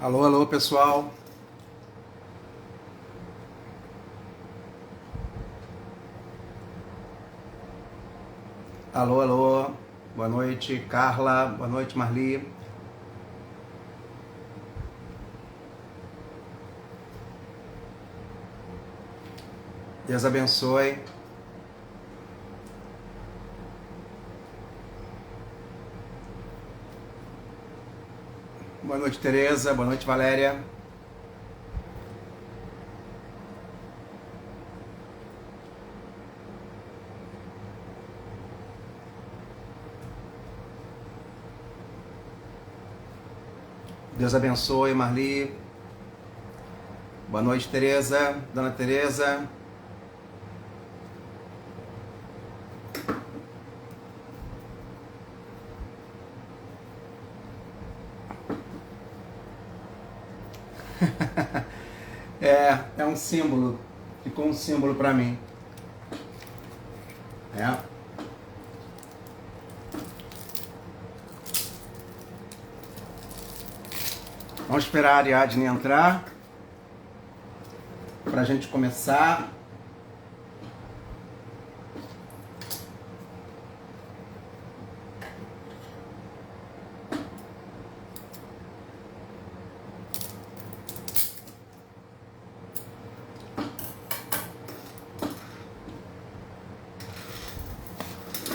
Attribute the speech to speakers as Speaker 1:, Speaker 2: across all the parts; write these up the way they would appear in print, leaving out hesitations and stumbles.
Speaker 1: Alô, alô, pessoal. Alô, alô. Boa noite, Carla. Boa noite, Marli. Deus abençoe. Boa noite, Tereza. Boa noite, Valéria. Deus abençoe, Marli. Boa noite, Tereza. Dona Tereza. É um símbolo. Ficou um símbolo para mim. É. Vamos esperar a Ariadne entrar para a gente começar.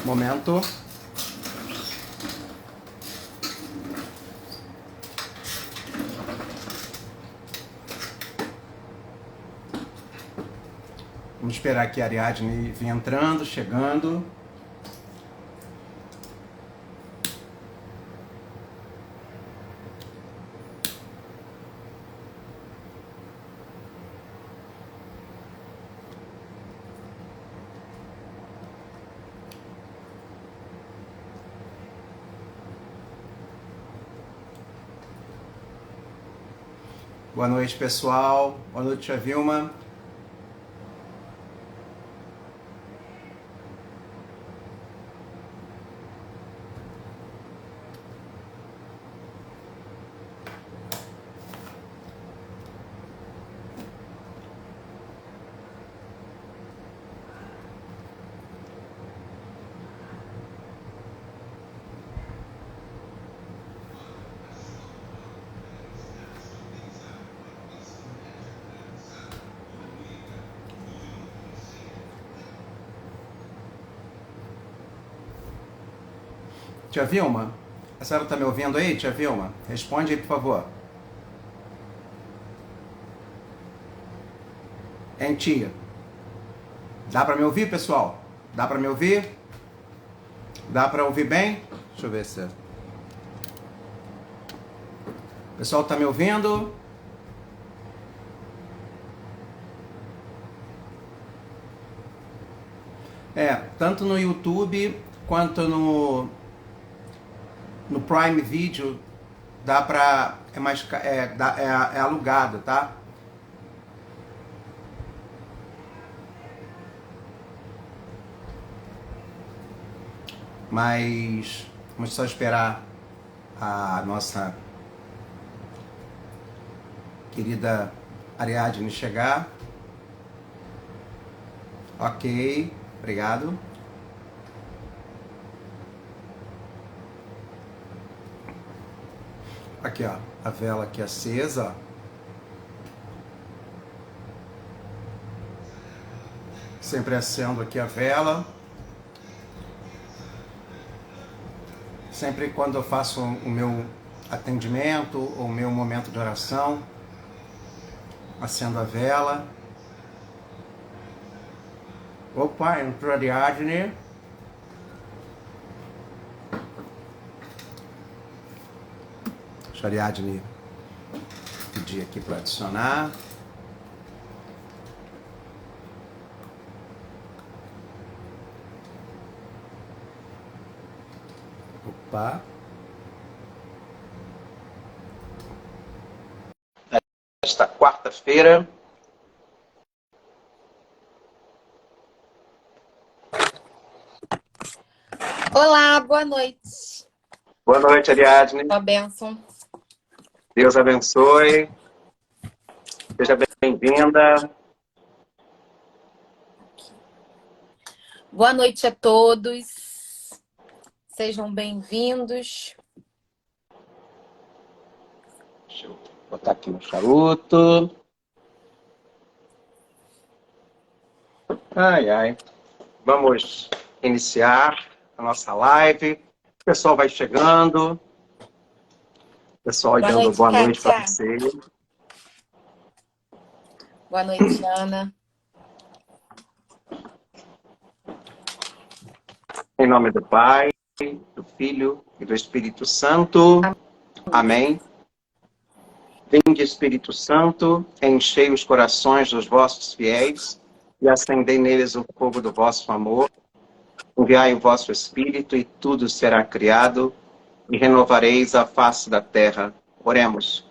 Speaker 1: Momento. Vamos esperar que a Ariadne venha entrando, chegando. Boa noite, pessoal. Boa noite, tia Vilma. Tia Vilma, a senhora está me ouvindo aí, tia Vilma? Responde aí, por favor. Hein, tia? Dá para me ouvir, pessoal? Dá para me ouvir? Dá para ouvir bem? Deixa eu ver se... O pessoal está me ouvindo? Tanto no YouTube quanto no Prime Video dá pra... é alugado, tá? Mas vamos só esperar a nossa querida Ariadne chegar. Ok, obrigado. Aqui, ó, a vela aqui acesa, ó. Sempre acendo aqui a vela. Sempre quando eu faço o meu atendimento, ou o meu momento de oração, acendo a vela. Opa, entrou a Ariadne. Deixa a Ariadne pedir aqui para adicionar. Opa. Esta quarta-feira.
Speaker 2: Olá, boa noite.
Speaker 1: Boa noite, Ariadne.
Speaker 2: Uma bênção.
Speaker 1: Deus abençoe. Seja bem-vinda.
Speaker 2: Boa noite a todos. Sejam bem-vindos.
Speaker 1: Deixa eu botar aqui no charuto. Ai, ai. Vamos iniciar a nossa live. O pessoal vai chegando. O pessoal
Speaker 2: Boa
Speaker 1: dando
Speaker 2: noite,
Speaker 1: boa noite para
Speaker 2: Kátia.
Speaker 1: você.
Speaker 2: Boa noite, Ana.
Speaker 1: Em nome do Pai, do Filho e do Espírito Santo. Amém. Vinde, Espírito Santo, enchei os corações dos vossos fiéis e acendei neles o fogo do vosso amor. Enviai o vosso Espírito e tudo será criado e renovareis a face da terra. Oremos.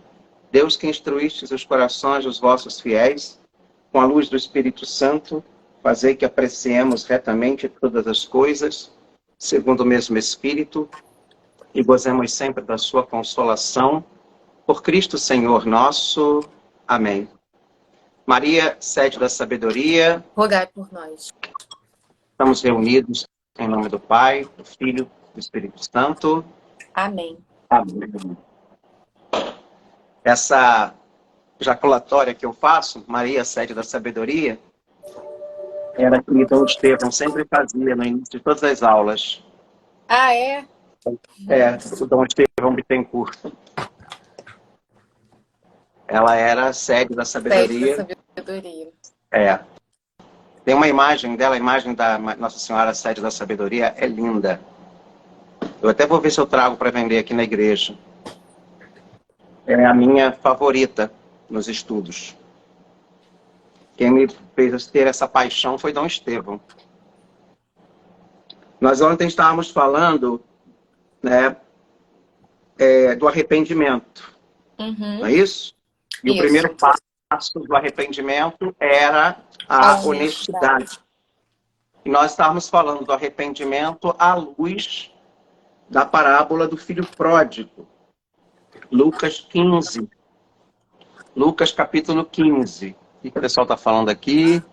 Speaker 1: Deus que instruístes os corações dos vossos fiéis, com a luz do Espírito Santo, fazei que apreciemos retamente todas as coisas, segundo o mesmo Espírito, e gozemos sempre da sua consolação. Por Cristo Senhor nosso. Amém. Maria, sede da sabedoria,
Speaker 2: Rogai por nós.
Speaker 1: estamos reunidos em nome do Pai, do Filho e do Espírito Santo.
Speaker 2: Amém.
Speaker 1: Amém. Essa jaculatória que eu faço, Maria, sede da sabedoria, era que o Dom Estevão sempre fazia no início de todas as aulas.
Speaker 2: Ah, é?
Speaker 1: O Dom Estevão Bittencourt. Ela era a sede da
Speaker 2: Sede da
Speaker 1: sabedoria.
Speaker 2: sabedoria.
Speaker 1: Tem uma imagem dela, a imagem da Nossa Senhora Sede da Sabedoria é linda. Eu até vou ver se eu trago para vender aqui na igreja. É a minha favorita nos estudos. Quem me fez ter essa paixão foi Dom Estevão. Nós ontem estávamos falando, né, do arrependimento, não é isso? E o primeiro passo do arrependimento era a honestidade. E nós estávamos falando do arrependimento à luz da parábola do filho pródigo. Lucas 15. Lucas capítulo 15. O que o pessoal está falando aqui?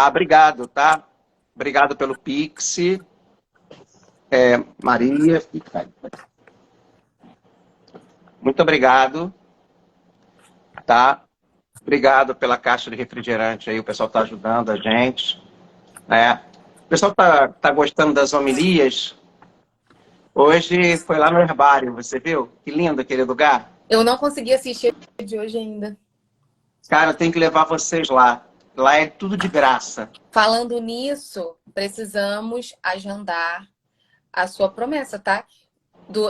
Speaker 1: Obrigado, tá? Obrigado pelo Pix. Maria. Muito obrigado. Tá? Obrigado pela caixa de refrigerante aí. O pessoal está ajudando a gente. O pessoal tá gostando das homilias. Hoje foi lá no herbário, você viu? Que lindo aquele lugar.
Speaker 2: Eu não consegui assistir de hoje ainda.
Speaker 1: Cara, eu tenho que levar vocês lá. Lá é tudo de graça.
Speaker 2: Falando nisso, precisamos agendar a sua promessa, tá?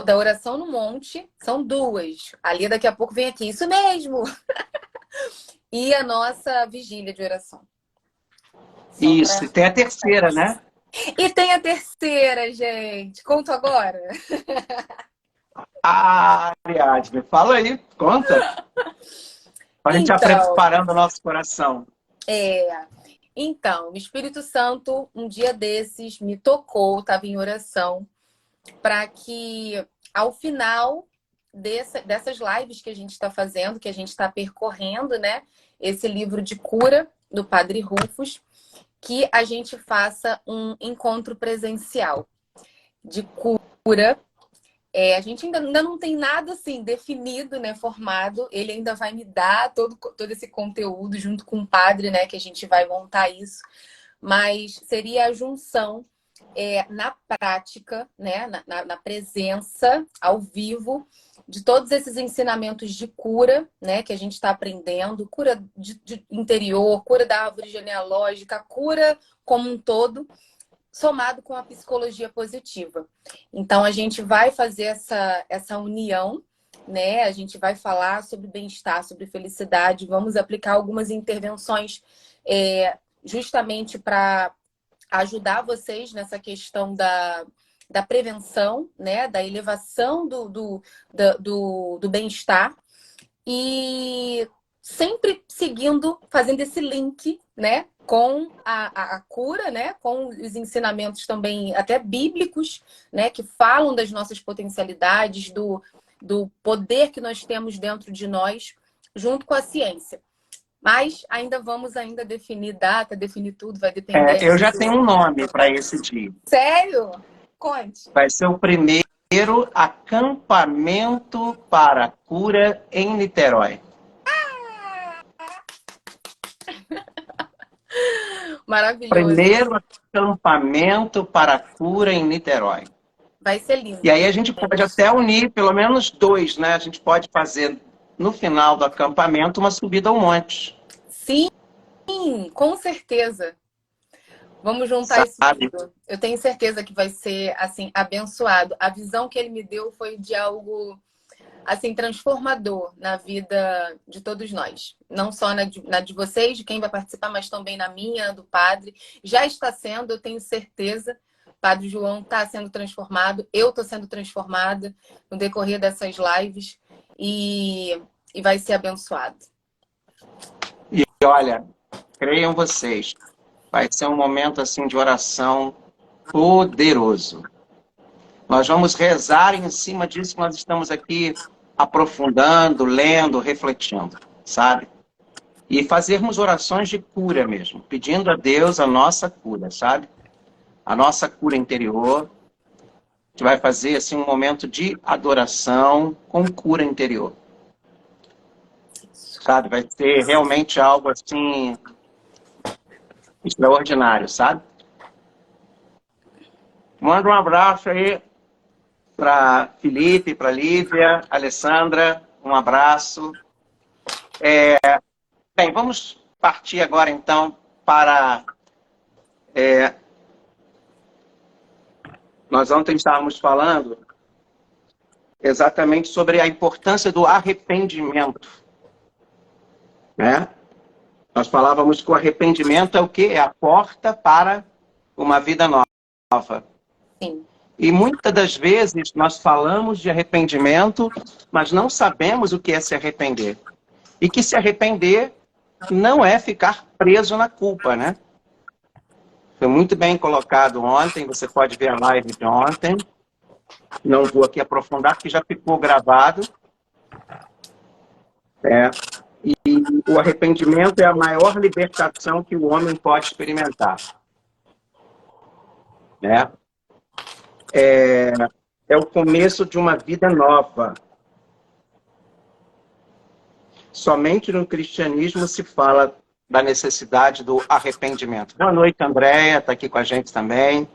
Speaker 2: Da oração no monte, são duas. Ali daqui a pouco vem aqui, isso mesmo! E a nossa vigília de oração.
Speaker 1: Isso, e tem a terceira, né?
Speaker 2: E tem a terceira, gente. Conto agora?
Speaker 1: Ariadne, fala aí, conta. Para a gente já preparando o nosso coração.
Speaker 2: Então, o Espírito Santo, um dia desses, me tocou, estava em oração, para que ao final dessas lives que a gente está fazendo, que a gente está percorrendo, né? Esse livro de cura do Padre Rufus, que a gente faça um encontro presencial de cura. A gente ainda não tem nada assim definido, né, formado. Ele ainda vai me dar todo esse conteúdo junto com o padre, né, que a gente vai montar isso. Mas seria a junção na prática, né, na presença, ao vivo, de todos esses ensinamentos de cura, né, que a gente está aprendendo, cura de interior, cura da árvore genealógica, cura como um todo, somado com a psicologia positiva. Então, a gente vai fazer essa união, né? A gente vai falar sobre bem-estar, sobre felicidade, vamos aplicar algumas intervenções justamente para ajudar vocês nessa questão da prevenção, né? Da elevação do bem-estar e sempre seguindo, fazendo esse link, né? Com a cura, né? Com os ensinamentos também até bíblicos, né? Que falam das nossas potencialidades, do poder que nós temos dentro de nós, junto com a ciência. Mas ainda vamos definir data, definir tudo, vai depender
Speaker 1: Eu
Speaker 2: aí
Speaker 1: já tenho um nome para esse dia.
Speaker 2: Sério? Conte.
Speaker 1: Vai ser o primeiro acampamento para a cura em Niterói.
Speaker 2: Maravilhoso.
Speaker 1: Primeiro acampamento para a cura em Niterói.
Speaker 2: Vai ser lindo.
Speaker 1: E aí a gente pode até unir pelo menos 2, né? A gente pode fazer no final do acampamento uma subida ao monte.
Speaker 2: Sim, com certeza. Vamos juntar isso tudo. Eu tenho certeza que vai ser assim abençoado. A visão que ele me deu foi de algo assim transformador na vida de todos nós. Não só na de vocês, de quem vai participar, mas também na minha, do padre. Já está sendo, eu tenho certeza. O Padre João está sendo transformado. Eu estou sendo transformada no decorrer dessas lives. E vai ser abençoado.
Speaker 1: E olha, creiam vocês, vai ser um momento assim de oração poderoso. Nós vamos rezar em cima disso que nós estamos aqui aprofundando, lendo, refletindo, sabe? E fazermos orações de cura mesmo, pedindo a Deus a nossa cura, sabe? A nossa cura interior. A gente vai fazer assim um momento de adoração com cura interior. Sabe? Vai ser realmente algo assim extraordinário, sabe? Manda um abraço aí para Felipe, para Lívia, Alessandra, um abraço. Bem, vamos partir agora então para... Nós ontem estávamos falando exatamente sobre a importância do arrependimento, né? Nós falávamos que o arrependimento é o quê? É a porta para uma vida nova.
Speaker 2: Sim.
Speaker 1: E muitas das vezes nós falamos de arrependimento, mas não sabemos o que é se arrepender. E que se arrepender não é ficar preso na culpa, né? Foi muito bem colocado ontem, você pode ver a live de ontem. Não vou aqui aprofundar, porque já ficou gravado. E o arrependimento é a maior libertação que o homem pode experimentar. Né? É o começo de uma vida nova. Somente no cristianismo se fala da necessidade do arrependimento. Boa noite, Andréia, está aqui com a gente também.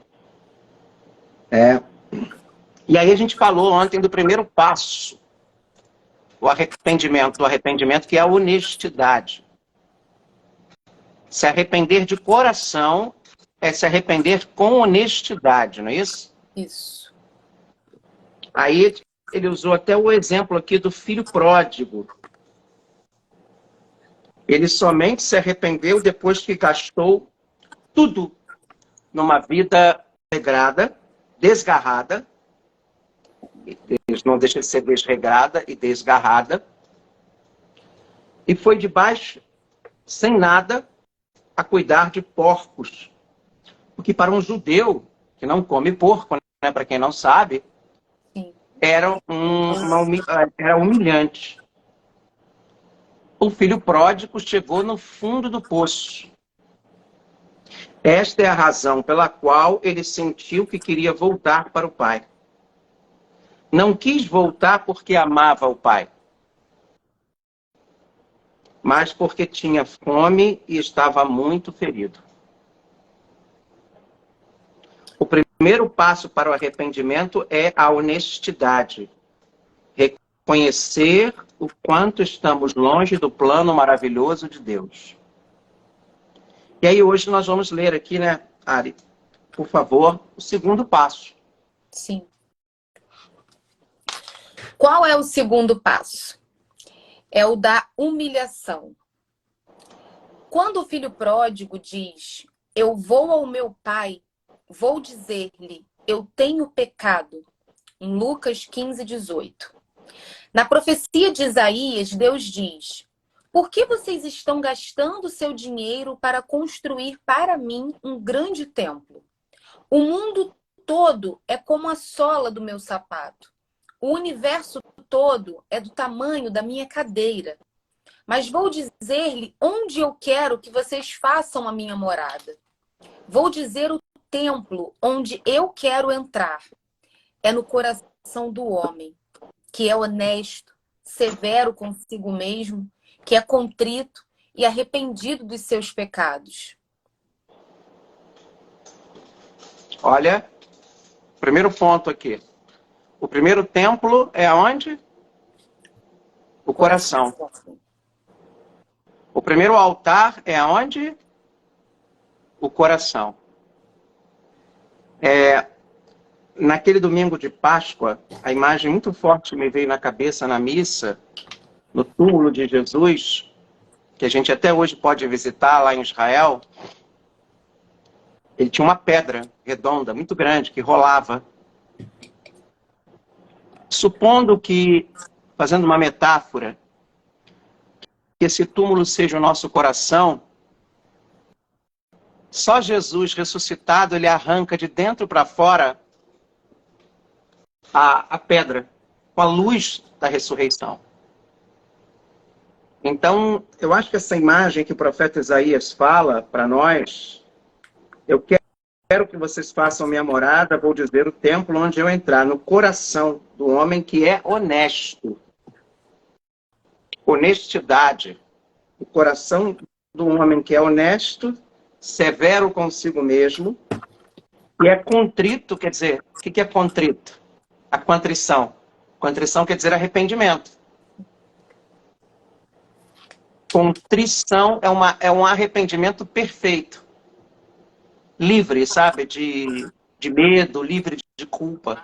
Speaker 1: E aí a gente falou ontem do primeiro passo, do arrependimento, que é a honestidade. Se arrepender de coração é se arrepender com honestidade, não é isso?
Speaker 2: Isso.
Speaker 1: Aí ele usou até o exemplo aqui do filho pródigo. Ele somente se arrependeu depois que gastou tudo numa vida regrada, desgarrada, não deixa de ser desregrada e desgarrada, e foi de baixo, sem nada, a cuidar de porcos. Porque para um judeu que não come porco, né, para quem não sabe,
Speaker 2: Sim.
Speaker 1: era humilhante. O filho pródigo chegou no fundo do poço. Esta é a razão pela qual ele sentiu que queria voltar para o pai. Não quis voltar porque amava o pai, mas porque tinha fome e estava muito ferido. O primeiro passo para o arrependimento é a honestidade. Reconhecer o quanto estamos longe do plano maravilhoso de Deus. E aí hoje nós vamos ler aqui, né, Ari, por favor, o segundo passo.
Speaker 2: Sim. Qual é o segundo passo? É o da humilhação. Quando o filho pródigo diz, eu vou ao meu pai, vou dizer-lhe, eu tenho pecado, em Lucas 15, 18. Na profecia de Isaías, Deus diz, por que vocês estão gastando seu dinheiro para construir para mim um grande templo? O mundo todo é como a sola do meu sapato. O universo todo é do tamanho da minha cadeira. Mas vou dizer-lhe onde eu quero que vocês façam a minha morada. Vou dizer o templo onde eu quero entrar. É no coração do homem, que é honesto, severo consigo mesmo, que é contrito e arrependido dos seus pecados.
Speaker 1: Olha, primeiro ponto aqui. O primeiro templo é aonde? O coração. O primeiro altar é aonde? O coração. Naquele domingo de Páscoa, a imagem muito forte me veio na cabeça na missa, no túmulo de Jesus, que a gente até hoje pode visitar lá em Israel. Ele tinha uma pedra redonda, muito grande, que rolava. Supondo que, fazendo uma metáfora, que esse túmulo seja o nosso coração, só Jesus ressuscitado, ele arranca de dentro para fora a pedra, com a luz da ressurreição. Então, eu acho que essa imagem que o profeta Isaías fala para nós, eu quero que vocês façam minha morada, vou dizer, o templo onde eu entrar, no coração do homem que é honesto. Honestidade. O coração do homem que é honesto, severo consigo mesmo, e é contrito, quer dizer, o que é contrito? A contrição. Contrição quer dizer arrependimento. Contrição é um arrependimento perfeito. Livre, sabe? De medo, livre de culpa.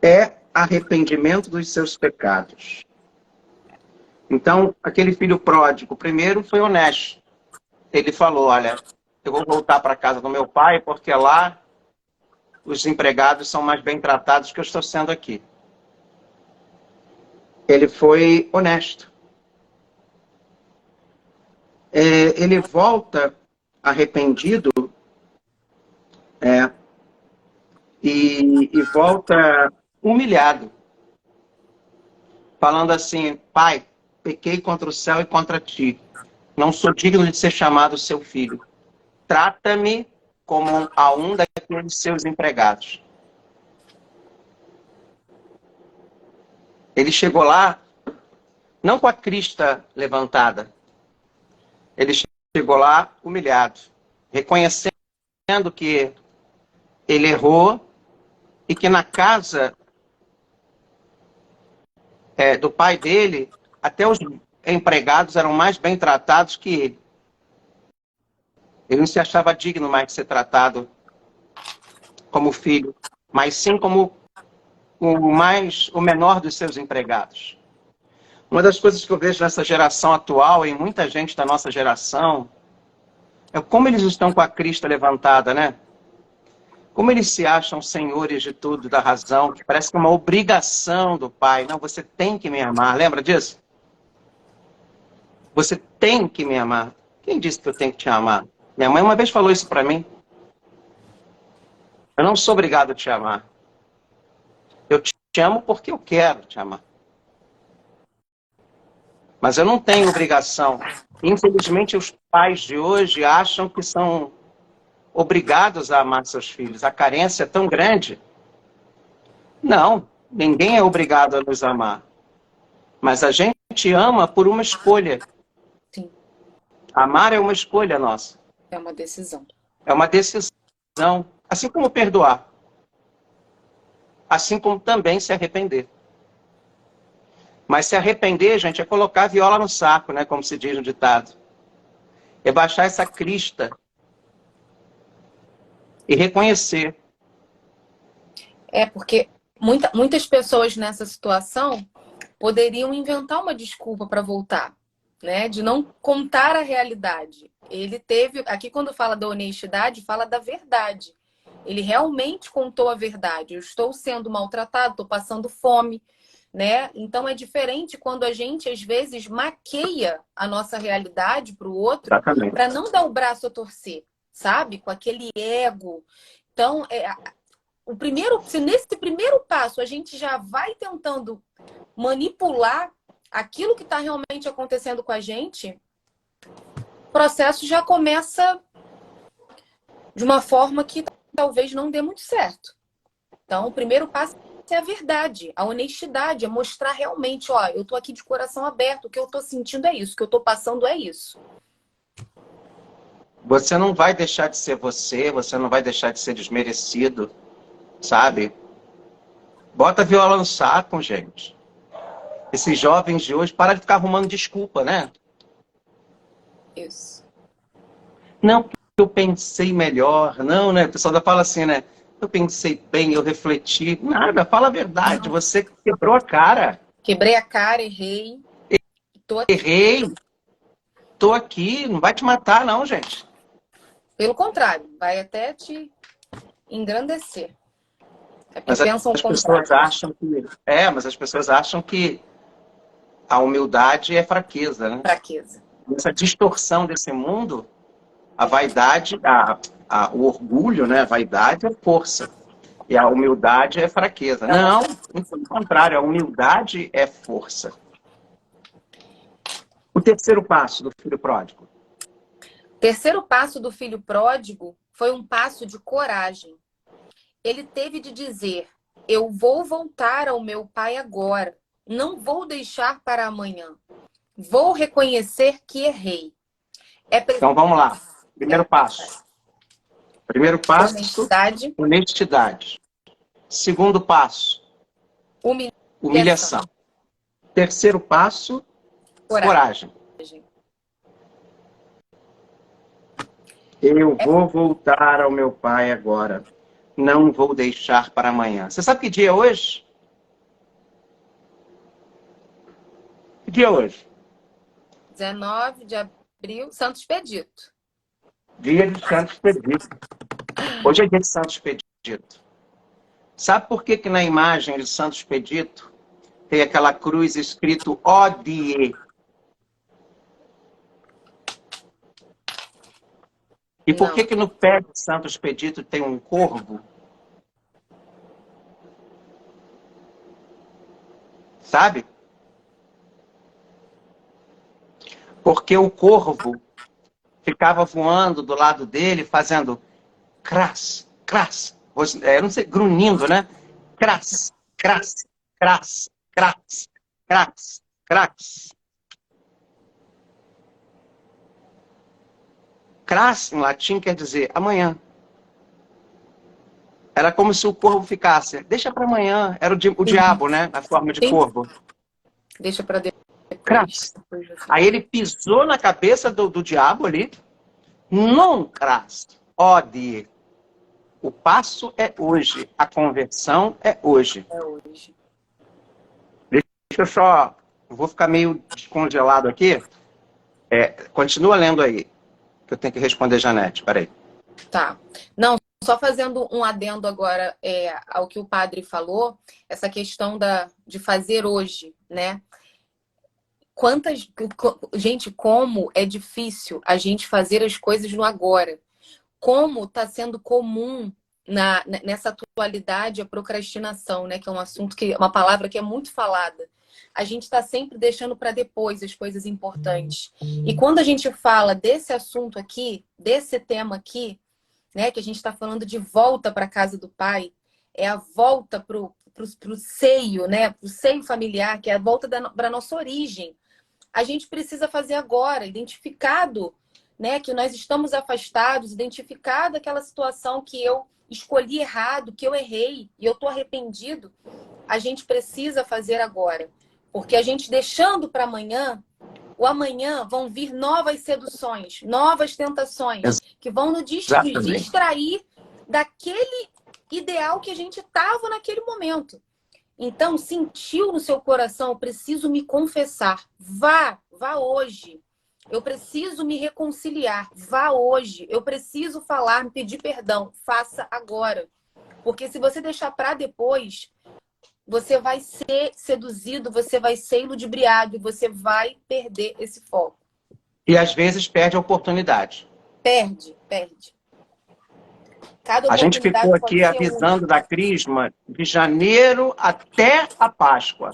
Speaker 1: É arrependimento dos seus pecados. Então, aquele filho pródigo, primeiro foi honesto. Ele falou, olha, eu vou voltar para a casa do meu pai, porque lá os empregados são mais bem tratados que eu estou sendo aqui. Ele foi honesto. Ele volta arrependido e volta humilhado. Falando assim, pai, pequei contra o céu e contra ti. Não sou digno de ser chamado seu filho. Trata-me como a um daqueles seus empregados. Ele chegou lá, não com a crista levantada. Ele chegou lá humilhado, reconhecendo que ele errou e que na casa do pai dele, até os empregados eram mais bem tratados que ele. Ele não se achava digno mais de ser tratado como filho, mas sim como o menor dos seus empregados. Uma das coisas que eu vejo nessa geração atual, em muita gente da nossa geração, é como eles estão com a crista levantada, né? Como eles se acham senhores de tudo, da razão, que parece que é uma obrigação do pai. Não, você tem que me amar. Lembra disso? Você tem que me amar. Quem disse que eu tenho que te amar? Minha mãe uma vez falou isso para mim. Eu não sou obrigado a te amar. Eu te amo porque eu quero te amar. Mas eu não tenho obrigação. Infelizmente, os pais de hoje acham que são obrigados a amar seus filhos. A carência é tão grande. Não, ninguém é obrigado a nos amar. Mas a gente ama por uma escolha.
Speaker 2: Sim.
Speaker 1: Amar é uma escolha nossa.
Speaker 2: É uma decisão.
Speaker 1: É uma decisão. Assim como perdoar. Assim como também se arrepender. Mas se arrepender, gente, é colocar a viola no saco, né? Como se diz no ditado. É baixar essa crista e reconhecer.
Speaker 2: Porque muitas pessoas nessa situação poderiam inventar uma desculpa para voltar, né? De não contar a realidade. Ele teve, aqui quando fala da honestidade, fala da verdade. Ele realmente contou a verdade. Eu estou sendo maltratado, estou passando fome, né? Então é diferente quando a gente, às vezes, maqueia a nossa realidade para o outro para não dar o braço a torcer, sabe? Com aquele ego. Então, se nesse primeiro passo a gente já vai tentando manipular aquilo que está realmente acontecendo com a gente, o processo já começa de uma forma que talvez não dê muito certo. Então, o primeiro passo é a verdade, a honestidade, é mostrar realmente, ó, eu tô aqui de coração aberto, o que eu tô sentindo é isso, o que eu tô passando é isso.
Speaker 1: Você não vai deixar de ser você, você não vai deixar de ser desmerecido, sabe? Bota a viola no saco, gente. Esses jovens de hoje, para de ficar arrumando desculpa, né?
Speaker 2: Isso.
Speaker 1: Não, porque eu pensei melhor. Não, né? O pessoal ainda fala assim, né? Eu pensei bem, eu refleti. Nada, fala a verdade. Você quebrou a cara.
Speaker 2: Quebrei a cara, errei. Tô aqui.
Speaker 1: Errei. Tô aqui. Não vai te matar, não, gente.
Speaker 2: Pelo contrário, vai até te engrandecer. É porque
Speaker 1: Mas
Speaker 2: pensam o
Speaker 1: as
Speaker 2: contrário.
Speaker 1: pessoas acham que... mas as pessoas acham que a humildade é fraqueza, né?
Speaker 2: Fraqueza.
Speaker 1: Essa distorção desse mundo, a vaidade, o orgulho, né? A vaidade é força. E a humildade é fraqueza. Não, pelo contrário, a humildade é força. O terceiro passo do filho pródigo.
Speaker 2: O terceiro passo do filho pródigo foi um passo de coragem. Ele teve de dizer: eu vou voltar ao meu pai agora. Não vou deixar para amanhã. Vou reconhecer que errei.
Speaker 1: Então vamos lá. Primeiro passo. Primeiro passo,
Speaker 2: Honestidade.
Speaker 1: honestidade. Segundo passo, humilhação. Terceiro passo, coragem. Eu vou voltar ao meu pai agora. Não vou deixar para amanhã. Você sabe que dia é hoje? Que dia é hoje?
Speaker 2: 19 de abril, Santo Expedito.
Speaker 1: Dia de Santo Expedito. Hoje é dia de Santo Expedito. Sabe por que na imagem de Santo Expedito tem aquela cruz escrito Odie? E por que no pé de Santo Expedito tem um corvo? Sabe? Porque o corvo ficava voando do lado dele, fazendo cras, cras, não sei, grunhindo, né? Cras, cras, cras, cras, cras, cras. Cras, em latim, quer dizer amanhã. Era como se o corvo ficasse, deixa para amanhã. Era o diabo, né? Na forma de corvo.
Speaker 2: Deixa para depois.
Speaker 1: Cras. Aí ele pisou na cabeça do diabo ali. Não cras. Odie. O passo é hoje. A conversão é hoje.
Speaker 2: É hoje.
Speaker 1: Deixa eu só... Vou ficar meio descongelado aqui. Continua lendo aí. Que eu tenho que responder, Janete. Peraí.
Speaker 2: Tá. Não, só fazendo um adendo agora ao que o padre falou, essa questão de fazer hoje, né? Gente, como é difícil a gente fazer as coisas no agora. Como está sendo comum nessa atualidade a procrastinação, né? Que é um assunto uma palavra que é muito falada. A gente está sempre deixando para depois as coisas importantes. E quando a gente fala desse assunto aqui, desse tema aqui, né? Que a gente está falando de volta para a casa do pai, é a volta pro seio, né? Pro seio familiar, que é a volta para nossa origem. A gente precisa fazer agora, identificado, né, que nós estamos afastados, identificado aquela situação que eu escolhi errado, que eu errei e eu estou arrependido, a gente precisa fazer agora. Porque a gente deixando para amanhã, o amanhã vão vir novas seduções, novas tentações, que vão nos distrair daquele ideal que a gente estava naquele momento. Então, sentiu no seu coração, eu preciso me confessar. Vá hoje. Eu preciso me reconciliar. Vá hoje. Eu preciso falar, me pedir perdão. Faça agora. Porque se você deixar para depois, você vai ser seduzido, você vai ser ludibriado e você vai perder esse foco.
Speaker 1: E às vezes perde a oportunidade.
Speaker 2: Perde. Cada
Speaker 1: A gente ficou
Speaker 2: oportunidade pode
Speaker 1: aqui
Speaker 2: ser
Speaker 1: avisando da
Speaker 2: única.
Speaker 1: Crisma de janeiro até a Páscoa.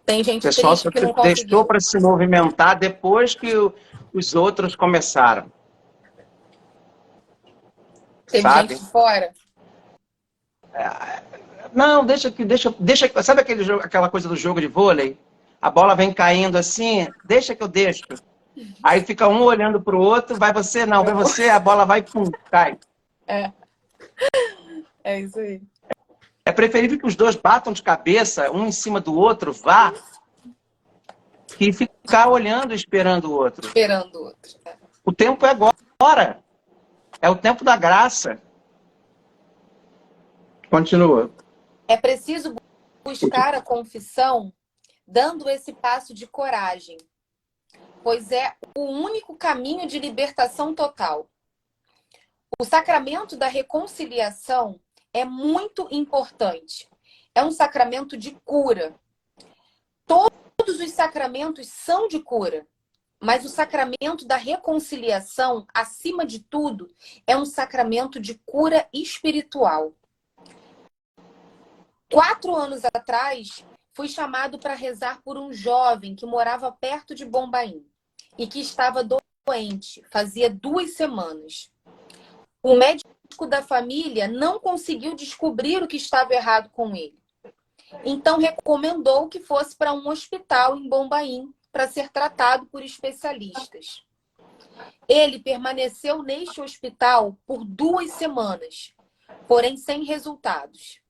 Speaker 2: Tem
Speaker 1: O
Speaker 2: gente
Speaker 1: pessoal só
Speaker 2: triste que não
Speaker 1: deixou
Speaker 2: conseguiu.
Speaker 1: para se movimentar depois que os outros começaram,
Speaker 2: Teve gente
Speaker 1: sabe?
Speaker 2: de fora.
Speaker 1: Não, deixa. Sabe aquela coisa do jogo de vôlei? A bola vem caindo assim, deixa que eu deixo. Aí fica um olhando para o outro, vai você, não, vai você, a bola vai, pum, cai.
Speaker 2: É, é isso aí.
Speaker 1: É preferível que os dois batam de cabeça, um em cima do outro, vá, que ficar olhando e esperando o outro.
Speaker 2: Esperando o outro.
Speaker 1: O tempo é agora. É o tempo da graça. Continua.
Speaker 2: É preciso buscar a confissão dando esse passo de coragem, pois é o único caminho de libertação total. O sacramento da reconciliação é muito importante. É um sacramento de cura. Todos os sacramentos são de cura, mas o sacramento da reconciliação, acima de tudo, é um sacramento de cura espiritual. 4 anos atrás, fui chamado para rezar por um jovem que morava perto de Bombaim e que estava doente, fazia 2 semanas. O médico da família não conseguiu descobrir o que estava errado com ele. Então, recomendou que fosse para um hospital em Bombaim para ser tratado por especialistas. Ele permaneceu neste hospital por 2 semanas, porém sem resultados.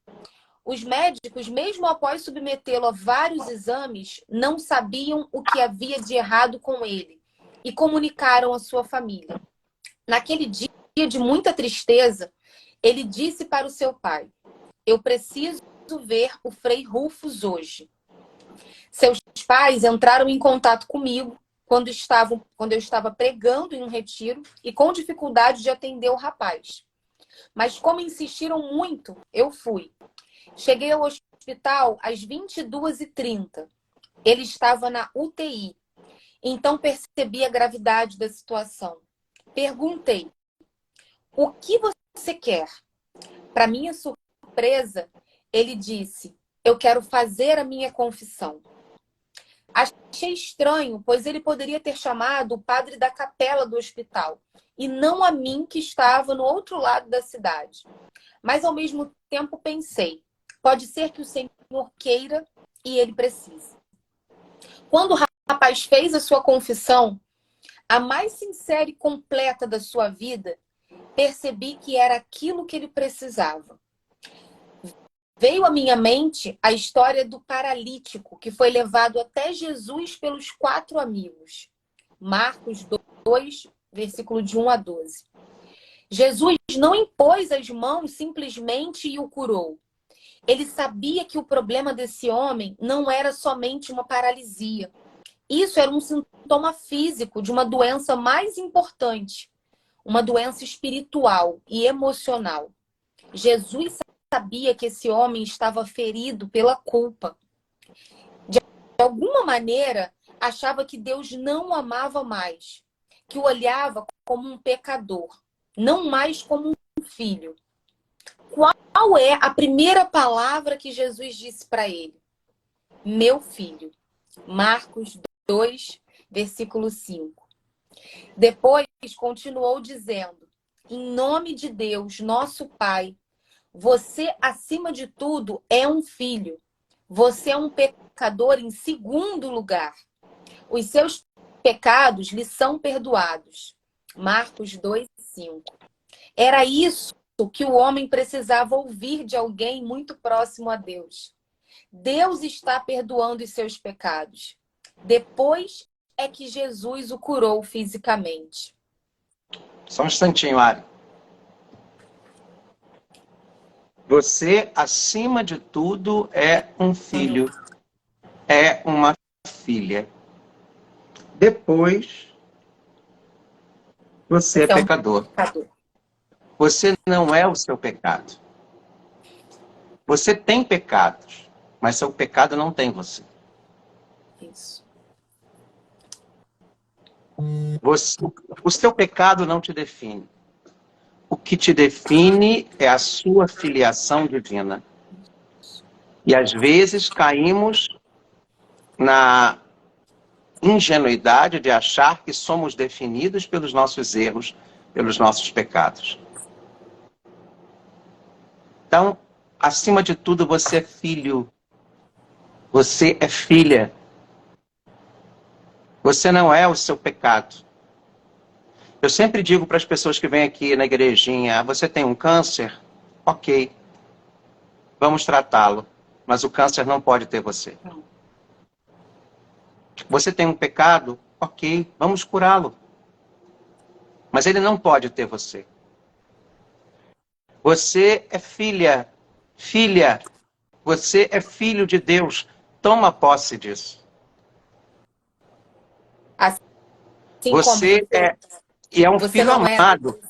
Speaker 2: Os médicos, mesmo após submetê-lo a vários exames, não sabiam o que havia de errado com ele e comunicaram à sua família. Naquele dia de muita tristeza, ele disse para o seu pai: "Eu preciso ver o Frei Rufus hoje." Seus pais entraram em contato comigo quando eu estava pregando em um retiro e com dificuldade de atender o rapaz. Mas como insistiram muito, eu fui. Cheguei ao hospital às 22h30. Ele estava na UTI. Então percebi a gravidade da situação. Perguntei: "O que você quer?" Para minha surpresa, ele disse: "Eu quero fazer a minha confissão." Achei estranho, pois ele poderia ter chamado o padre da capela do hospital e não a mim, que estava no outro lado da cidade. Mas ao mesmo tempo pensei: pode ser que o Senhor queira e ele precise. Quando o rapaz fez a sua confissão, a mais sincera e completa da sua vida, percebi que era aquilo que ele precisava. Veio à minha mente a história do paralítico que foi levado até Jesus pelos 4 amigos. Marcos 2, versículo de 1 a 12. Jesus não impôs as mãos simplesmente e o curou. Ele sabia que o problema desse homem não era somente uma paralisia. Isso era um sintoma físico de uma doença mais importante, uma doença espiritual e emocional. Jesus sabia que esse homem estava ferido pela culpa. De alguma maneira, achava que Deus não o amava mais, que o olhava como um pecador, não mais como um filho. Qual é a primeira palavra que Jesus disse para ele? Meu filho. Marcos 2, versículo 5. Depois continuou dizendo: em nome de Deus, nosso Pai, você, acima de tudo, é um filho. Você é um pecador em segundo lugar. Os seus pecados lhe são perdoados. Marcos 2, 5. Era isso que o homem precisava ouvir de alguém muito próximo a Deus. Deus está perdoando os seus pecados. Depois é que Jesus o curou fisicamente.
Speaker 1: Só um instantinho, Ari. Você, acima de tudo, é um filho, é uma filha. Depois, você é
Speaker 2: Você é um
Speaker 1: pecador.
Speaker 2: pecador.
Speaker 1: Você não é o seu pecado. Você tem pecados, mas seu pecado não tem você.
Speaker 2: Isso.
Speaker 1: O seu pecado não te define. O que te define é a sua filiação divina. E às vezes caímos na ingenuidade de achar que somos definidos pelos nossos erros, pelos nossos pecados. Então, acima de tudo, você é filho. Você é filha. Você não é o seu pecado. Eu sempre digo para as pessoas que vêm aqui na igrejinha, você tem um câncer? Ok, vamos tratá-lo. Mas o câncer não pode ter você. Você tem um pecado? Ok, vamos curá-lo. Mas ele não pode ter você. Você é filha. Filha. Você é filho de Deus. Toma posse disso.
Speaker 2: Assim
Speaker 1: Você é um filho amado.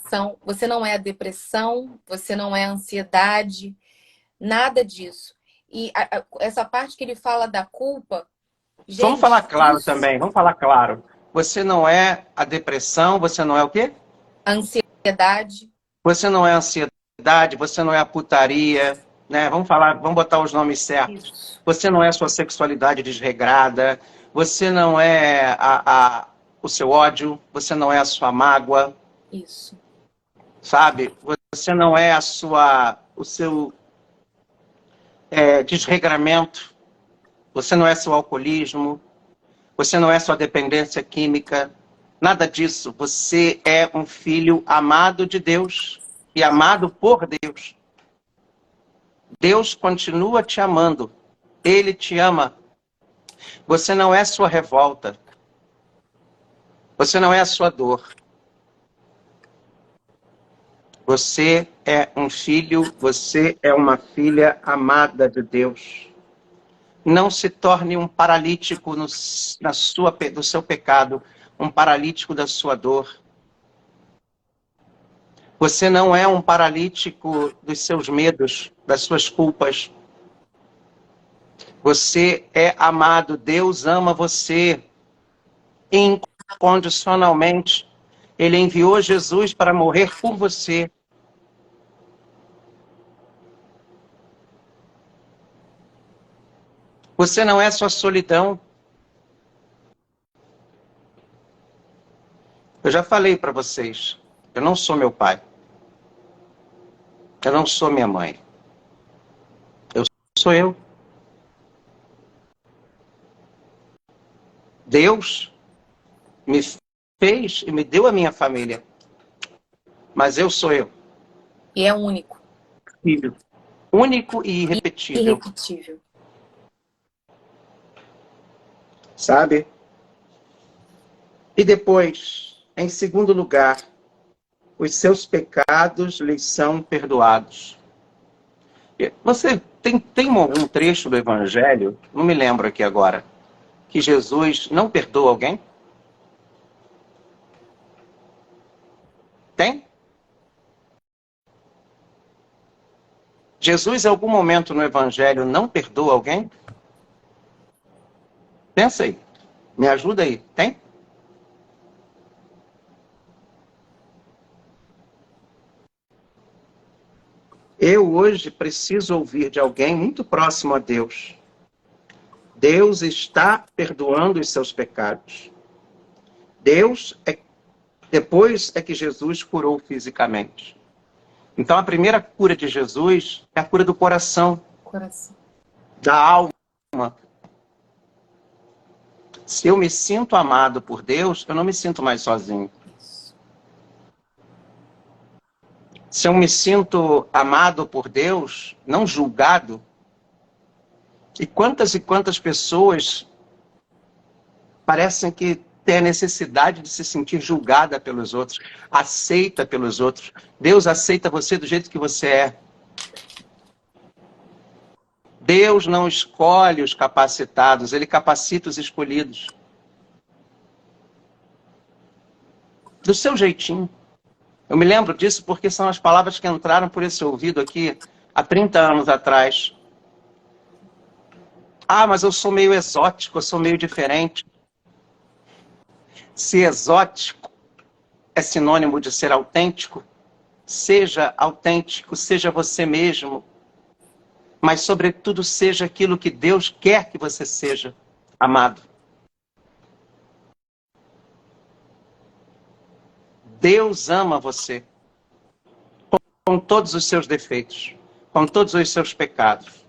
Speaker 2: Você não é a depressão, você não é a ansiedade, nada disso. E essa parte que ele fala da culpa, gente,
Speaker 1: vamos falar claro também, vamos falar claro. Você não é a depressão, você não é o quê?
Speaker 2: Ansiedade.
Speaker 1: Você não é a ansiedade, você não é a putaria, né? Vamos botar os nomes certos.
Speaker 2: Isso.
Speaker 1: Você não é a sua sexualidade desregrada, você não é o seu ódio, você não é a sua mágoa.
Speaker 2: Isso.
Speaker 1: Sabe? Você não é o seu desregramento, você não é seu alcoolismo, você não é sua dependência química, nada disso. Você é um filho amado de Deus e amado por Deus. Deus continua te amando. Ele te ama. Você não é sua revolta. Você não é a sua dor. Você é um filho, você é uma filha amada de Deus. Não se torne um paralítico do seu pecado, um paralítico da sua dor. Você não é um paralítico dos seus medos, das suas culpas. Você é amado, Deus ama você incondicionalmente. Ele enviou Jesus para morrer por você. Você não é sua solidão. Eu já falei para vocês, eu não sou meu pai. Eu não sou minha mãe. Eu sou eu. Deus me fez e me deu a minha família. Mas eu sou eu.
Speaker 2: E é único.
Speaker 1: Filho. Único e irrepetível.
Speaker 2: Irrepetível.
Speaker 1: Sabe? E depois, em segundo lugar, os seus pecados lhes são perdoados. Você tem um trecho do Evangelho, não me lembro aqui agora, que Jesus não perdoa alguém? Tem? Jesus, em algum momento no Evangelho, não perdoa alguém? Pensa aí. Me ajuda aí. Tem? Eu hoje preciso ouvir de alguém muito próximo a Deus. Deus está perdoando os seus pecados. Depois é que Jesus curou fisicamente. Então a primeira cura de Jesus é a cura do coração. Da alma. Se eu me sinto amado por Deus, eu não me sinto mais sozinho. Se eu me sinto amado por Deus, não julgado, e quantas pessoas parecem que têm a necessidade de se sentir julgada pelos outros, aceita pelos outros. Deus aceita você do jeito que você é. Deus não escolhe os capacitados, Ele capacita os escolhidos. Do seu jeitinho. Eu me lembro disso porque são as palavras que entraram por esse ouvido aqui há 30 anos atrás. Ah, mas eu sou meio exótico, eu sou meio diferente. Se exótico é sinônimo de ser autêntico, seja autêntico, seja você mesmo, mas, sobretudo, seja aquilo que Deus quer que você seja, amado. Deus ama você com todos os seus defeitos, com todos os seus pecados.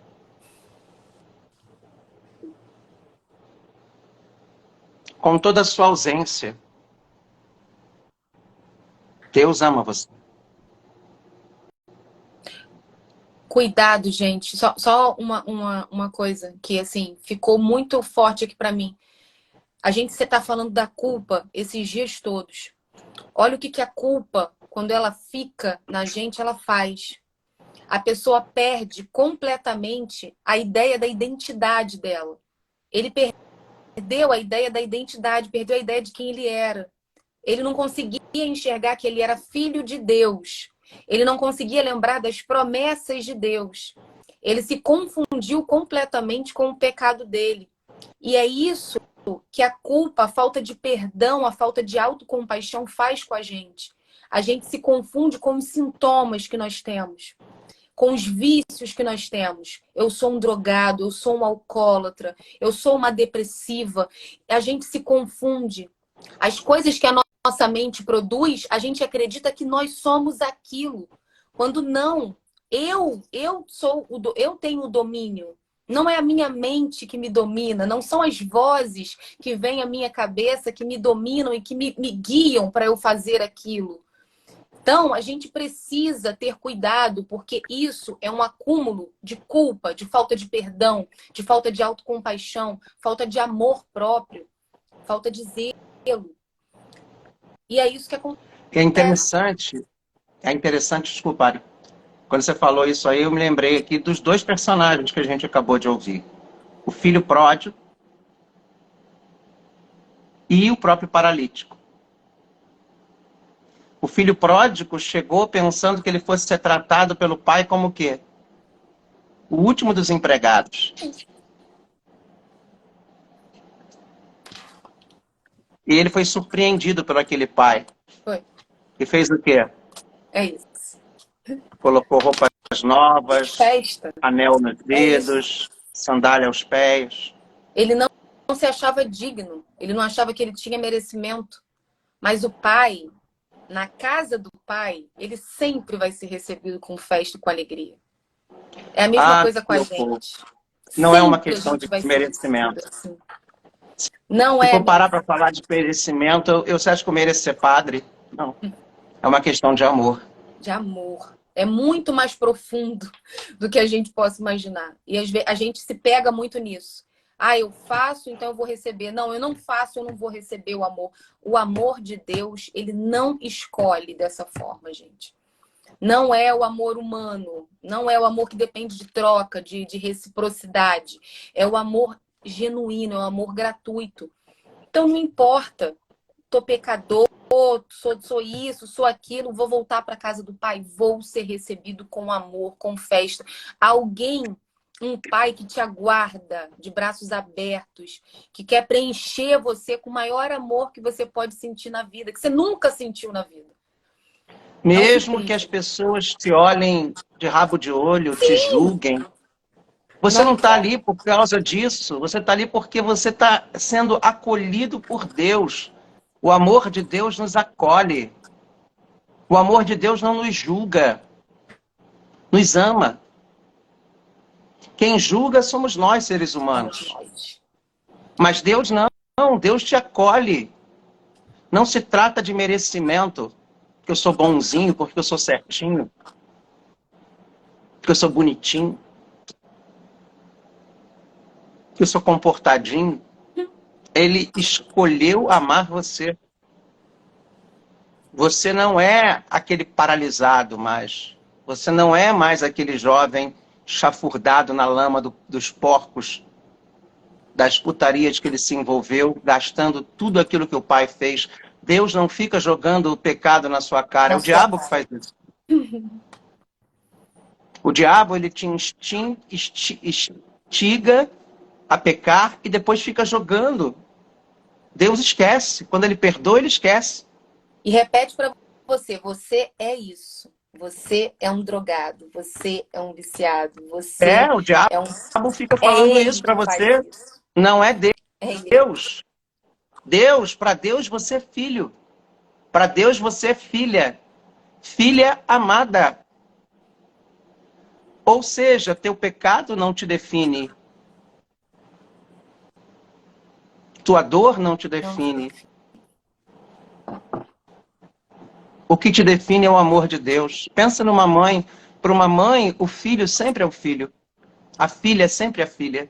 Speaker 1: Com toda a sua ausência. Deus ama você.
Speaker 2: Cuidado, gente. Só uma coisa que, assim, ficou muito forte aqui pra mim. Você tá falando da culpa esses dias todos. Olha o que a culpa, quando ela fica na gente, ela faz. A pessoa perde completamente a ideia da identidade dela. Ele perdeu a ideia da identidade, perdeu a ideia de quem ele era. Ele não conseguia enxergar que ele era filho de Deus. Ele não conseguia lembrar das promessas de Deus. Ele se confundiu completamente com o pecado dele. E é isso que a culpa, a falta de perdão, a falta de autocompaixão faz com a gente. A gente se confunde com os sintomas que nós temos, com os vícios que nós temos. Eu sou um drogado, eu sou um alcoólatra, eu sou uma depressiva. A gente se confunde. As coisas que a nossa mente produz, a gente acredita que nós somos aquilo. Quando não, eu tenho o domínio. Não é a minha mente que me domina, não são as vozes que vêm à minha cabeça que me dominam e que me guiam para eu fazer aquilo. Então, a gente precisa ter cuidado, porque isso é um acúmulo de culpa, de falta de perdão, de falta de autocompaixão, falta de amor próprio, falta de zelo. E é isso que acontece.
Speaker 1: É interessante, desculpa, Ari. Quando você falou isso aí, eu me lembrei aqui dos dois personagens que a gente acabou de ouvir. O filho pródigo e o próprio paralítico. O filho pródigo chegou pensando que ele fosse ser tratado pelo pai como o quê? O último dos empregados. E ele foi surpreendido por aquele pai.
Speaker 2: Foi.
Speaker 1: E fez o quê?
Speaker 2: É isso.
Speaker 1: Colocou roupas novas,
Speaker 2: Festa.
Speaker 1: anel nos dedos, sandália aos pés.
Speaker 2: Ele não se achava digno. Ele não achava que ele tinha merecimento. Mas o pai, na casa do pai, ele sempre vai ser recebido com festa e com alegria. É a mesma coisa com a gente.
Speaker 1: Não é uma questão de merecimento.
Speaker 2: Assim. Não
Speaker 1: Se
Speaker 2: é.
Speaker 1: for parar para falar de merecimento, você acha que eu mereço ser padre? Não. É uma questão de amor.
Speaker 2: De amor. É muito mais profundo do que a gente possa imaginar. E às vezes a gente se pega muito nisso. Eu faço, então eu vou receber. Não, eu não faço, eu não vou receber o amor. O amor de Deus, ele não escolhe dessa forma, gente. Não é o amor humano. Não é o amor que depende de troca, de reciprocidade. É o amor genuíno, é o amor gratuito. Então não importa. Tô pecador, sou isso, sou aquilo, vou voltar para casa do pai, vou ser recebido com amor, com festa. Um pai que te aguarda de braços abertos, que quer preencher você com o maior amor que você pode sentir na vida, que você nunca sentiu na vida.
Speaker 1: Mesmo que as pessoas te olhem de rabo de olho, te julguem, você não está ali por causa disso, você está ali porque você está sendo acolhido por Deus. O amor de Deus nos acolhe. O amor de Deus não nos julga. Nos ama. Quem julga somos nós, seres humanos. Mas Deus não. Deus te acolhe. Não se trata de merecimento. Porque eu sou bonzinho, porque eu sou certinho. Porque eu sou bonitinho. Porque eu sou comportadinho. Ele escolheu amar você. Você não é aquele paralisado mais. Você não é mais aquele jovem chafurdado na lama dos porcos, das putarias que ele se envolveu, gastando tudo aquilo que o pai fez. Deus não fica jogando o pecado na sua cara. É o diabo que faz isso. O diabo, ele te instiga a pecar e depois fica jogando Deus esquece. Quando ele perdoa, ele esquece.
Speaker 2: E repete para você, você é isso. Você é um drogado, você é um viciado, você
Speaker 1: O diabo
Speaker 2: é um...
Speaker 1: fica
Speaker 2: É
Speaker 1: falando
Speaker 2: ele
Speaker 1: isso para
Speaker 2: que faz
Speaker 1: você.
Speaker 2: isso.
Speaker 1: Não é
Speaker 2: É ele.
Speaker 1: Deus. Para Deus você é filho. Para Deus você é filha. Filha amada. Ou seja, teu pecado não te define. Tua dor não te define. O que te define é o amor de Deus. Pensa numa mãe. Para uma mãe, o filho sempre é o filho. A filha é sempre a filha.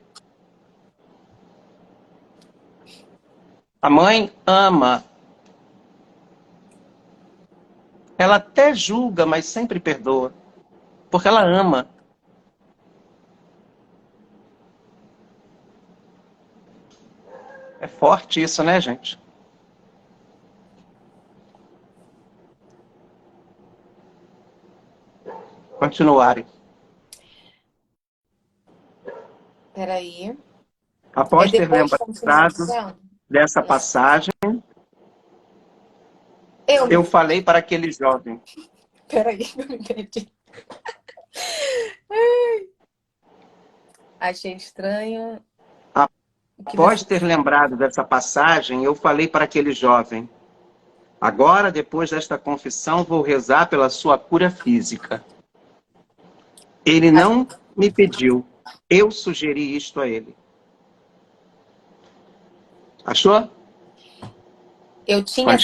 Speaker 1: A mãe ama. Ela até julga, mas sempre perdoa. Porque ela ama. É forte isso, né, gente? Continuarem.
Speaker 2: Peraí.
Speaker 1: Após ter
Speaker 2: Depois
Speaker 1: lembrado
Speaker 2: continuando.
Speaker 1: dessa passagem, eu falei para aquele jovem.
Speaker 2: Peraí, eu me perdi. Achei estranho.
Speaker 1: Após ter lembrado dessa passagem, eu falei para aquele jovem: agora, depois desta confissão, vou rezar pela sua cura física. Ele não me pediu. Eu sugeri isto a ele. Achou?
Speaker 2: Eu tinha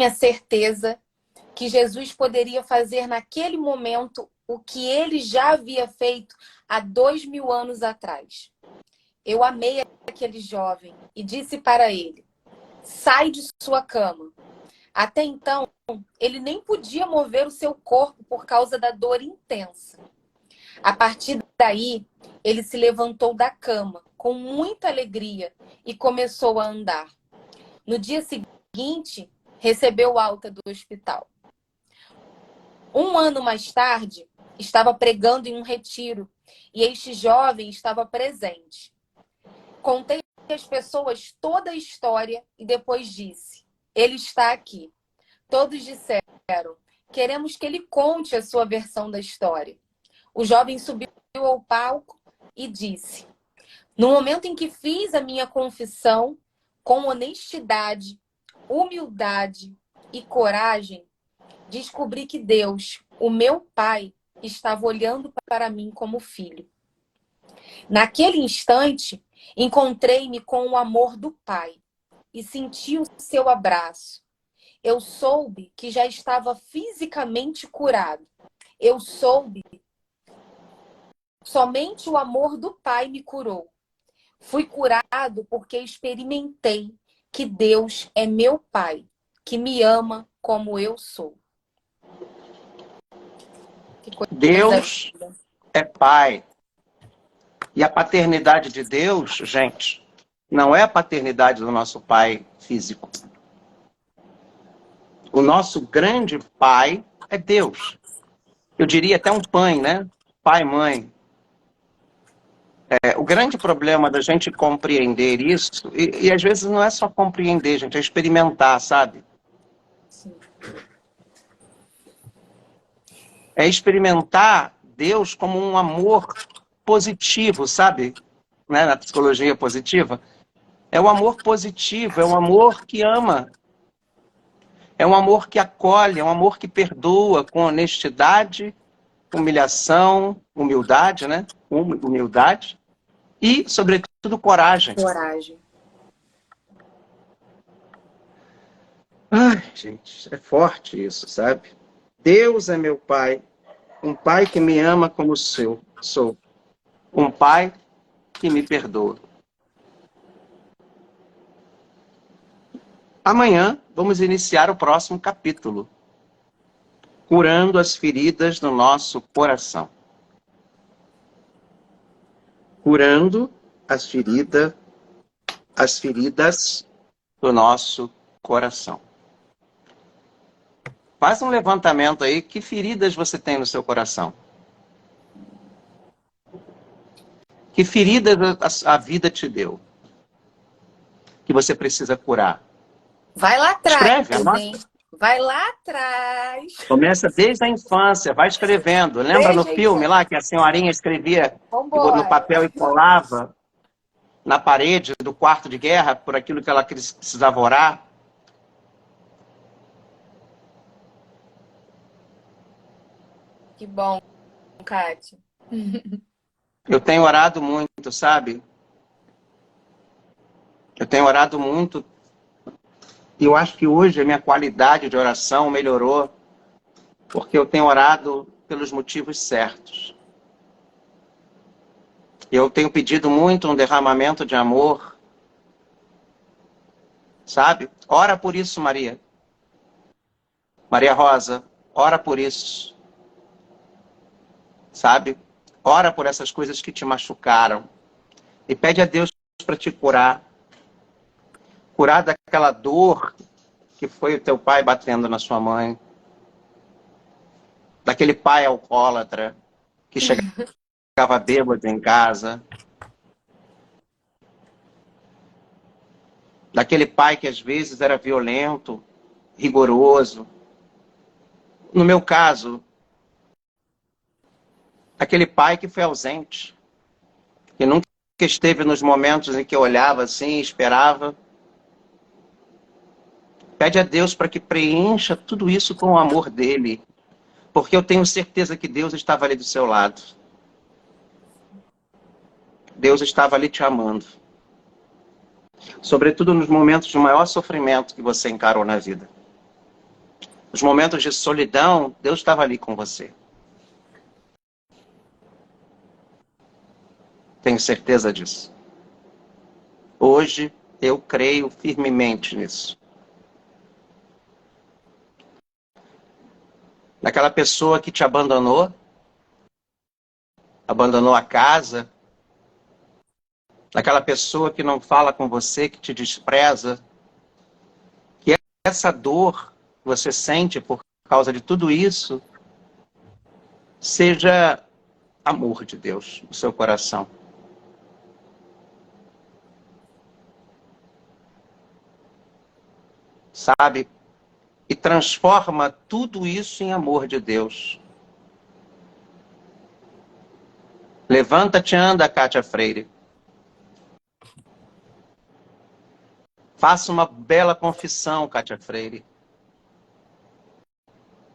Speaker 2: certeza que Jesus poderia fazer naquele momento o que ele já havia feito há 2000 anos atrás. Eu amei aquele jovem e disse para ele: sai de sua cama. Até então, ele nem podia mover o seu corpo por causa da dor intensa. A partir daí, ele se levantou da cama com muita alegria e começou a andar. No dia seguinte, recebeu alta do hospital. 1 ano mais tarde, estava pregando em um retiro e este jovem estava presente. Contei às pessoas toda a história e depois disse: ele está aqui. Todos disseram: queremos que ele conte a sua versão da história. O jovem subiu ao palco e disse: no momento em que fiz a minha confissão, com honestidade, humildade e coragem, descobri que Deus, o meu Pai, estava olhando para mim como filho. Naquele instante, encontrei-me com o amor do Pai e senti o seu abraço. Eu soube que já estava fisicamente curado. Eu soube. Somente o amor do Pai me curou. Fui curado porque experimentei que Deus é meu Pai, que me ama como eu sou.
Speaker 1: Deus é Pai. E a paternidade de Deus, gente, não é a paternidade do nosso pai físico. O nosso grande pai é Deus. Eu diria até um pai, né? Pai, mãe. O grande problema da gente compreender isso, e às vezes não é só compreender, gente, é experimentar, sabe?
Speaker 2: Sim.
Speaker 1: É experimentar Deus como um amor positivo, sabe? Né? Na psicologia positiva. É um amor positivo, é um amor que ama. É um amor que acolhe, é um amor que perdoa com honestidade, humilhação, humildade, né? Humildade. E, sobretudo, coragem.
Speaker 2: Coragem.
Speaker 1: Ai, gente, é forte isso, sabe? Deus é meu Pai, um Pai que me ama como sou, um Pai que me perdoa. Amanhã vamos iniciar o próximo capítulo, curando as feridas do nosso coração. Curando as feridas do nosso coração. Faz um levantamento aí, que feridas você tem no seu coração? Que feridas a vida te deu? que você precisa curar?
Speaker 2: Vai lá atrás,
Speaker 1: Escreve, anota.
Speaker 2: hein? Vai lá atrás.
Speaker 1: Começa desde a infância, vai escrevendo. Lembra no
Speaker 2: Desde a
Speaker 1: filme
Speaker 2: infância.
Speaker 1: lá que a senhorinha escrevia no
Speaker 2: Vambora.
Speaker 1: papel e colava na parede do quarto de guerra por aquilo que ela precisava orar?
Speaker 2: Que bom, Kátia.
Speaker 1: Eu tenho orado muito, sabe? Eu tenho orado muito e eu acho que hoje a minha qualidade de oração melhorou porque eu tenho orado pelos motivos certos. Eu tenho pedido muito um derramamento de amor, sabe? Ora por isso, Maria. Maria Rosa, ora por isso, sabe? Ora por essas coisas que te machucaram e pede a Deus para te curar. Curar daquela dor que foi o teu pai batendo na sua mãe. Daquele pai alcoólatra que chegava bêbado em casa. Daquele pai que às vezes era violento, rigoroso. No meu caso, aquele pai que foi ausente, que nunca esteve nos momentos em que eu olhava assim, esperava. Pede a Deus para que preencha tudo isso com o amor dele, porque eu tenho certeza que Deus estava ali do seu lado. Deus estava ali te amando. Sobretudo nos momentos de maior sofrimento que você encarou na vida. Nos momentos de solidão, Deus estava ali com você. Tenho certeza disso. Hoje, eu creio firmemente nisso. Naquela pessoa que te abandonou a casa, naquela pessoa que não fala com você, que te despreza, que essa dor que você sente por causa de tudo isso seja amor de Deus no seu coração. Sabe? E transforma tudo isso em amor de Deus. Levanta-te e anda, Kátia Freire. Faça uma bela confissão, Kátia Freire.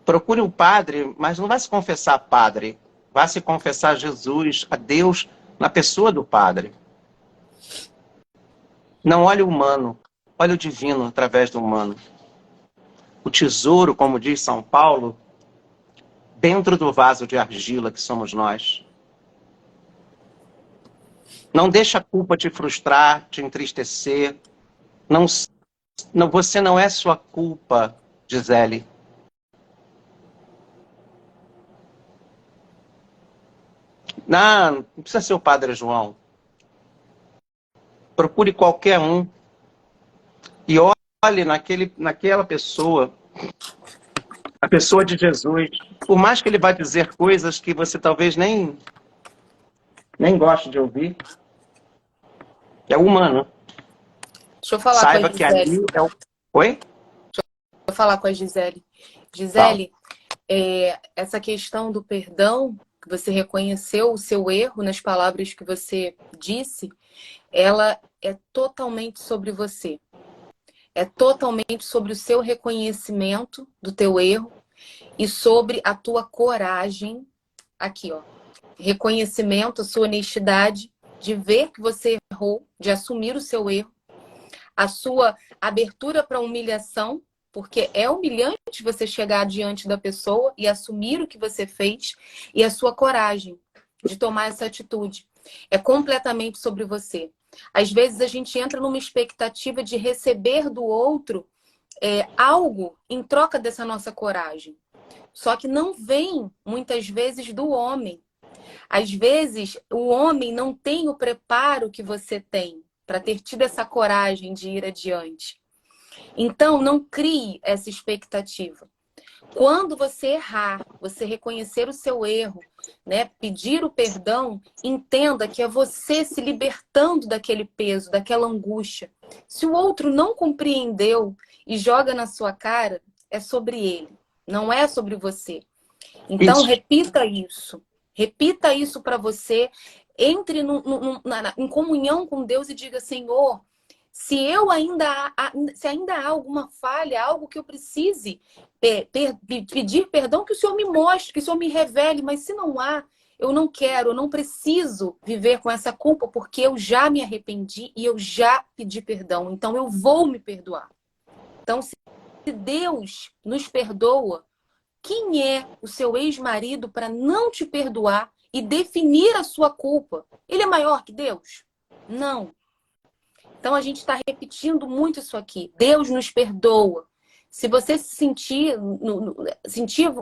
Speaker 1: Procure um padre, mas não vai se confessar padre. Vai se confessar a Jesus, a Deus, na pessoa do padre. Não olhe o humano, olhe o divino através do humano. O tesouro, como diz São Paulo, dentro do vaso de argila que somos nós. Não deixa a culpa te frustrar, te entristecer. Não, você não é sua culpa, Gisele. Não precisa ser o Padre João. Procure qualquer um e olhe naquela pessoa, a pessoa de Jesus. Por mais que ele vá dizer coisas que você talvez nem goste de ouvir, é humano.
Speaker 2: Deixa eu falar
Speaker 1: Saiba
Speaker 2: com a
Speaker 1: que
Speaker 2: Gisele.
Speaker 1: ali é o... Oi?
Speaker 2: Deixa eu falar com a Gisele. Gisele, essa questão do perdão, que você reconheceu o seu erro nas palavras que você disse, ela é totalmente sobre você. É totalmente sobre o seu reconhecimento do teu erro e sobre a tua coragem, aqui, ó, reconhecimento, a sua honestidade de ver que você errou, de assumir o seu erro, a sua abertura para humilhação, porque é humilhante você chegar diante da pessoa e assumir o que você fez, e a sua coragem de tomar essa atitude. É completamente sobre você. Às vezes a gente entra numa expectativa de receber do outro algo em troca dessa nossa coragem. Só que não vem, muitas vezes, do homem. Às vezes, o homem não tem o preparo que você tem para ter tido essa coragem de ir adiante. Então, não crie essa expectativa. Quando você errar, você reconhecer o seu erro, né, pedir o perdão, entenda que é você se libertando daquele peso, daquela angústia. Se o outro não compreendeu e joga na sua cara, é sobre ele, não é sobre você. Então,
Speaker 1: Isso.
Speaker 2: repita isso. Repita isso para você. Entre em comunhão com Deus e diga, Senhor, se ainda há alguma falha, algo que eu precise pedir perdão, que o Senhor me mostre, que o Senhor me revele. Mas se não há, eu não quero, eu não preciso viver com essa culpa, porque eu já me arrependi e eu já pedi perdão. Então, eu vou me perdoar. Então, se Deus nos perdoa, quem é o seu ex-marido para não te perdoar e definir a sua culpa? Ele é maior que Deus? Não. Então a gente está repetindo muito isso aqui. Deus nos perdoa. Se você se sentir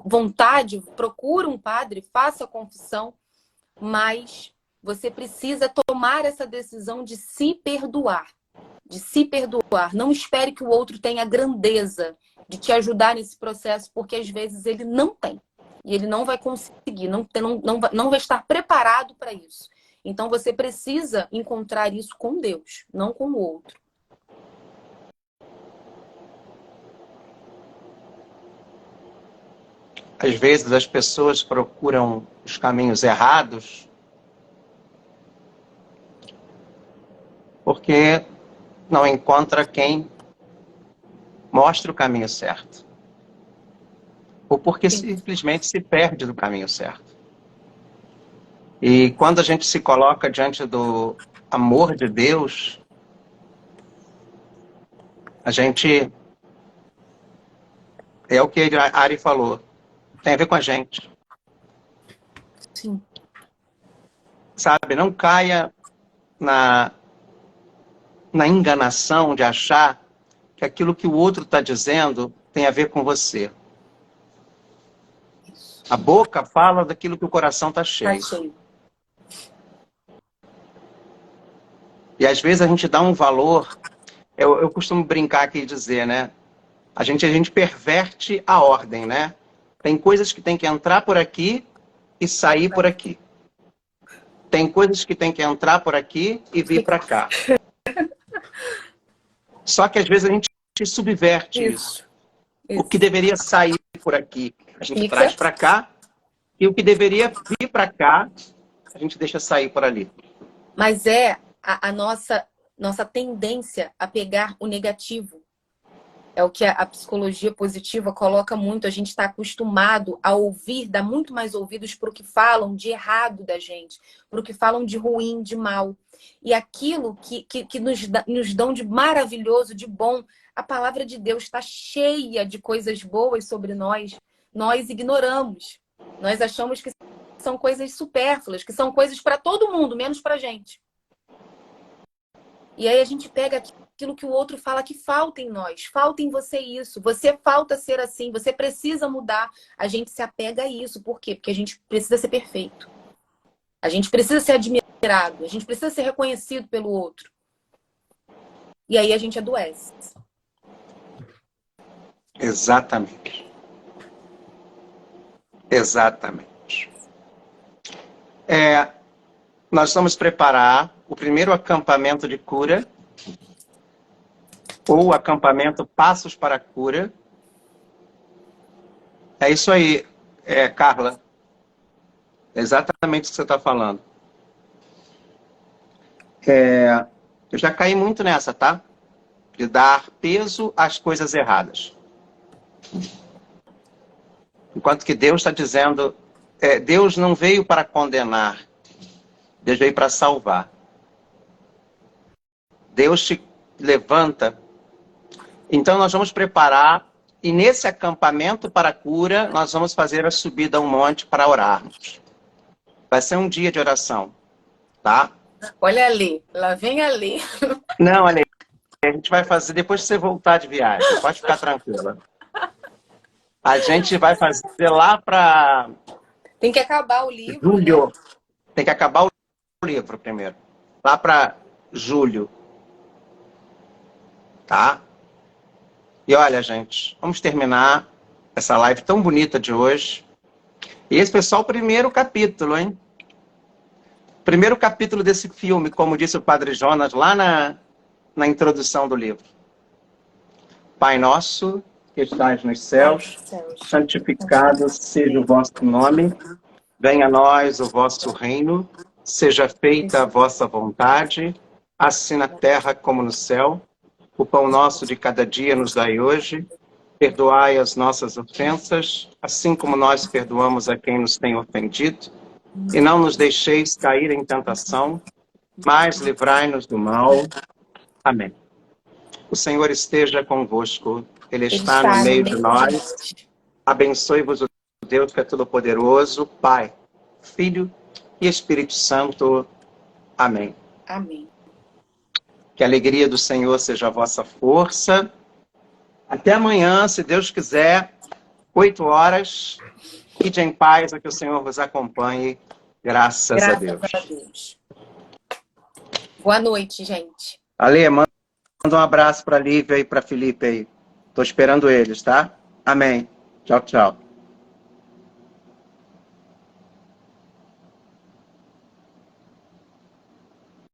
Speaker 2: vontade, procura um padre, faça a confissão, mas você precisa tomar essa decisão de se perdoar. De se perdoar. Não espere que o outro tenha grandeza de te ajudar nesse processo, porque às vezes ele não tem. E ele não vai conseguir, não vai estar preparado para isso. Então você precisa encontrar isso com Deus, não com o outro.
Speaker 1: Às vezes as pessoas procuram os caminhos errados porque não encontra quem mostre o caminho certo. Ou porque simplesmente se perde do caminho certo. E quando a gente se coloca diante do amor de Deus, a gente... É o que a Ari falou. Tem a ver com a gente.
Speaker 2: Sim.
Speaker 1: Sabe, não caia na enganação de achar que aquilo que o outro está dizendo tem a ver com você. A boca fala daquilo que o coração está cheio.
Speaker 2: Tá cheio.
Speaker 1: E às vezes a gente dá um valor, eu costumo brincar aqui e dizer, né? A gente perverte a ordem, né? Tem coisas que tem que entrar por aqui e sair por aqui. Tem coisas que tem que entrar por aqui e vir para cá. Só que às vezes a gente subverte isso. O que deveria sair por aqui, a gente traz para cá. E o que deveria vir para cá, a gente deixa sair por ali.
Speaker 2: Mas é a nossa tendência a pegar o negativo. É o que a psicologia positiva coloca muito. A gente está acostumado a ouvir, dar muito mais ouvidos para o que falam de errado da gente, para o que falam de ruim, de mal. E aquilo que nos dão de maravilhoso, de bom, a palavra de Deus está cheia de coisas boas sobre nós. Nós ignoramos. Nós achamos que são coisas supérfluas, que são coisas para todo mundo, menos para a gente. E aí a gente pega aquilo que o outro fala que falta em nós. Falta em você isso. Você falta ser assim. Você precisa mudar. A gente se apega a isso. Por quê? Porque a gente precisa ser perfeito. A gente precisa ser admirado. A gente precisa ser reconhecido pelo outro. E aí a gente adoece.
Speaker 1: Exatamente. Exatamente. Nós vamos preparar o primeiro acampamento de cura, ou acampamento Passos para a Cura. É isso aí, Carla. É exatamente o que você está falando. Eu já caí muito nessa, tá? De dar peso às coisas erradas. Enquanto que Deus está dizendo, Deus não veio para condenar, Deus veio para salvar. Deus te levanta. Então nós vamos preparar, e nesse acampamento para a cura, nós vamos fazer a subida a um monte para orarmos. Vai ser um dia de oração, tá?
Speaker 2: Olha ali, lá vem ali.
Speaker 1: Não, Ale, a gente vai fazer depois que você voltar de viagem, pode ficar tranquila. A gente vai fazer lá para...
Speaker 2: Tem que acabar o livro,
Speaker 1: julho.
Speaker 2: né?
Speaker 1: Tem que acabar o livro primeiro. Lá para julho. Tá? E olha, gente, vamos terminar essa live tão bonita de hoje. E esse foi só o primeiro capítulo, hein? Primeiro capítulo desse filme, como disse o Padre Jonas lá na introdução do livro. Pai nosso, que estás nos céus, santificado seja o vosso nome, venha a nós o vosso reino, seja feita a vossa vontade, assim na terra como no céu. O pão nosso de cada dia nos dai hoje, perdoai as nossas ofensas, assim como nós perdoamos a quem nos tem ofendido, e não nos deixeis cair em tentação, mas livrai-nos do mal. Amém. O Senhor esteja convosco, Ele está no meio de nós. Abençoe-vos o Deus que é todo-poderoso, Pai, Filho e Espírito Santo. Amém.
Speaker 2: Amém.
Speaker 1: Que a alegria do Senhor seja a vossa força. Até amanhã, se Deus quiser, 8 horas. Ide em paz, a que o Senhor vos acompanhe. Graças a Deus.
Speaker 2: Graças a Deus. Boa noite, gente.
Speaker 1: Ale, manda um abraço para a Lívia e para Felipe aí. Estou esperando eles, tá? Amém. Tchau, tchau.